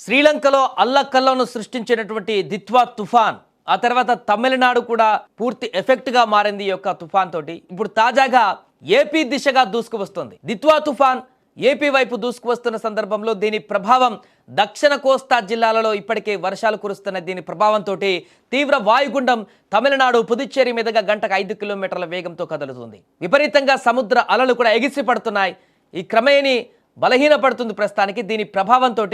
శ్రీలంకలో అల్లకల్లోను సృష్టించినటువంటి దిత్వా తుఫాన్ ఆ తర్వాత తమిళనాడు కూడా పూర్తి ఎఫెక్ట్గా మారింది ఈ యొక్క తుఫాన్ తోటి. ఇప్పుడు తాజాగా ఏపీ దిశగా దూసుకువస్తుంది. దిత్వా తుఫాన్ ఏపీ వైపు దూసుకువస్తున్న సందర్భంలో దీని ప్రభావం దక్షిణ కోస్తా జిల్లాలలో ఇప్పటికే వర్షాలు కురుస్తున్న దీని ప్రభావంతో తీవ్ర వాయుగుండం తమిళనాడు పుదుచ్చేరి మీదుగా గంటకు 5 కిలోమీటర్ల వేగంతో కదులుతుంది. విపరీతంగా సముద్ర అలలు కూడా ఎగిసి పడుతున్నాయి. ఈ క్రమేణి బలహీనపడుతుంది ప్రస్తుతానికి. దీని ప్రభావంతో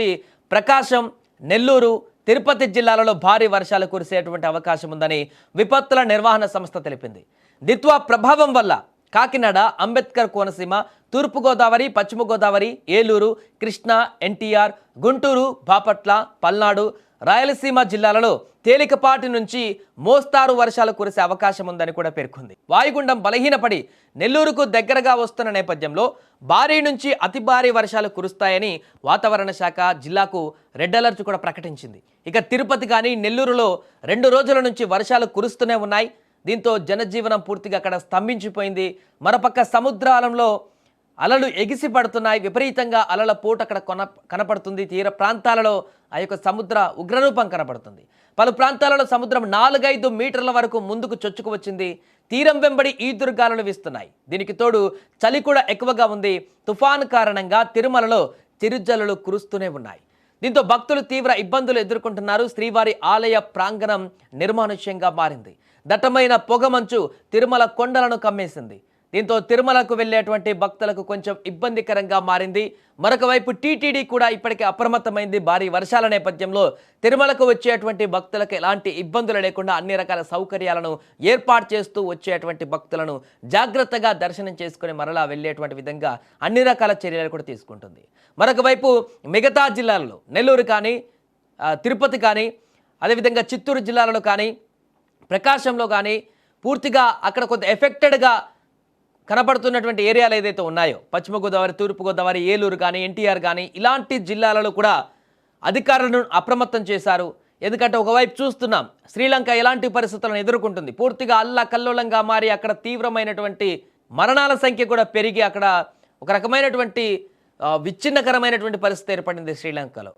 ప్రకాశం, నెల్లూరు, తిరుపతి జిల్లాలలో భారీ వర్షాలు కురిసేటువంటి అవకాశం ఉందని విపత్తుల నిర్వహణ సంస్థ తెలిపింది. దిత్వా ప్రభావం వల్ల కాకినాడ, అంబేద్కర్ కోనసీమ, తూర్పుగోదావరి, పశ్చిమ గోదావరి, ఏలూరు, కృష్ణా, ఎన్టీఆర్, గుంటూరు, బాపట్ల, పల్నాడు, రాయలసీమ జిల్లాలలో తేలికపాటి నుంచి మోస్తారు వర్షాలు కురిసే అవకాశం ఉందని కూడా పేర్కొంది. వాయుగుండం బలహీనపడి నెల్లూరుకు దగ్గరగా వస్తున్న నేపథ్యంలో భారీ నుంచి అతి భారీ వర్షాలు కురుస్తాయని వాతావరణ శాఖ జిల్లాకు రెడ్ అలర్ట్ కూడా ప్రకటించింది. ఇక తిరుపతి కానీ నెల్లూరులో 2 రోజుల నుంచి వర్షాలు కురుస్తూనే ఉన్నాయి. దీంతో జనజీవనం పూర్తిగా అక్కడ స్తంభించిపోయింది. మరోపక్క సముద్రాలంలో అలలు ఎగిసి పడుతున్నాయి. విపరీతంగా అలల పోటు అక్కడ కనపడుతుంది. తీర ప్రాంతాలలో ఆ యొక్క సముద్ర ఉగ్రరూపం కనపడుతుంది. పలు ప్రాంతాలలో సముద్రం 4-5 మీటర్ల వరకు ముందుకు చొచ్చుకు వచ్చింది. తీరం వెంబడి ఈదురుగాలులు వీస్తున్నాయి. దీనికి తోడు చలి కూడా ఎక్కువగా ఉంది. తుఫాను కారణంగా తిరుమలలో చిరుజల్లులు కురుస్తూనే ఉన్నాయి. దీంతో భక్తులు తీవ్ర ఇబ్బందులు ఎదుర్కొంటున్నారు. శ్రీవారి ఆలయ ప్రాంగణం నిర్మానుష్యంగా మారింది. దట్టమైన పొగమంచు తిరుమల కొండలను కమ్మేసింది. దీంతో తిరుమలకు వెళ్ళేటువంటి భక్తులకు కొంచెం ఇబ్బందికరంగా మారింది. మరొక వైపు టీటీడీ కూడా ఇప్పటికే అప్రమత్తమైంది. భారీ వర్షాల నేపథ్యంలో తిరుమలకు వచ్చేటువంటి భక్తులకు ఎలాంటి ఇబ్బందులు లేకుండా అన్ని రకాల సౌకర్యాలను ఏర్పాటు చేస్తూ వచ్చేటువంటి భక్తులను జాగ్రత్తగా దర్శనం చేసుకుని మరలా వెళ్ళేటువంటి విధంగా అన్ని రకాల చర్యలు కూడా తీసుకుంటుంది. మరొక వైపు మిగతా జిల్లాలలో నెల్లూరు కానీ, తిరుపతి కానీ, అదేవిధంగా చిత్తూరు జిల్లాలలో కానీ, ప్రకాశంలో కానీ పూర్తిగా అక్కడ కొంత ఎఫెక్టెడ్గా కనపడుతున్నటువంటి ఏరియాలు ఏదైతే ఉన్నాయో పశ్చిమ గోదావరి, తూర్పు గోదావరి, ఏలూరు కానీ, ఎన్టీఆర్ కానీ ఇలాంటి జిల్లాలలో కూడా అధికారులను అప్రమత్తం చేశారు. ఎందుకంటే ఒకవైపు చూస్తున్నాం శ్రీలంక ఎలాంటి పరిస్థితులను ఎదుర్కొంటుంది. పూర్తిగా అల్లకల్లోలంగా మారి అక్కడ తీవ్రమైనటువంటి మరణాల సంఖ్య కూడా పెరిగి అక్కడ ఒక రకమైనటువంటి విచ్ఛిన్నకరమైనటువంటి పరిస్థితి ఏర్పడింది శ్రీలంకలో.